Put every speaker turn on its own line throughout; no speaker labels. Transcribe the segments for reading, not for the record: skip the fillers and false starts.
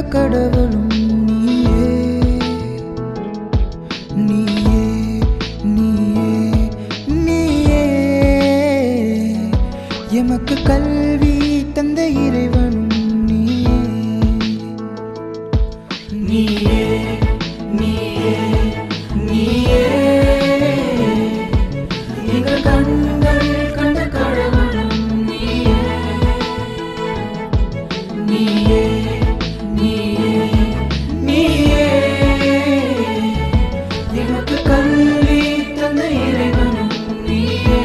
கடவுளும் நீயே நீயே நீயே நீயே எமக்கு கல்வி தந்த இறைவனும் நீயே நீயே நீயே நீயே எங்கள் கண்கள் கண்ட கடவுளும் நீயே நீயே நீயே நீயே எமக்கு கல்வி தந்த இறைவனும் நீயே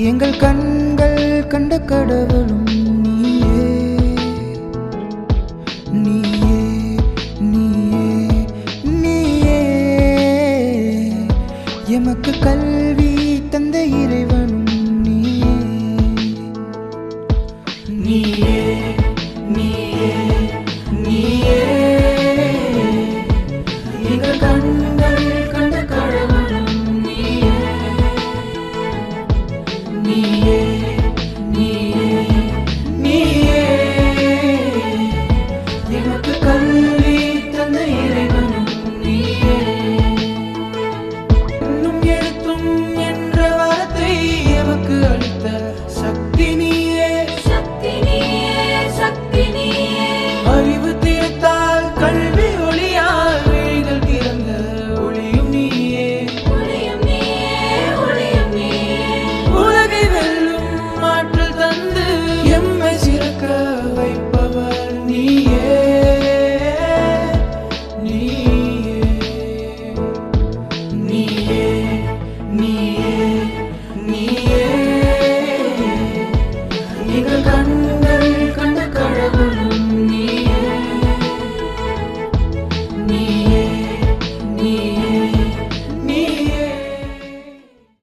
எங்கள் கண்கள் கண்ட கடவுளும் நீயே நீயே நீயே நீயே எமக்கு கல்வி தந்த இறைவனும் நீயே நீயே நீயே நீயே எங்கள் கண்கள் கண்ட கடவுளும் நீயே நீயே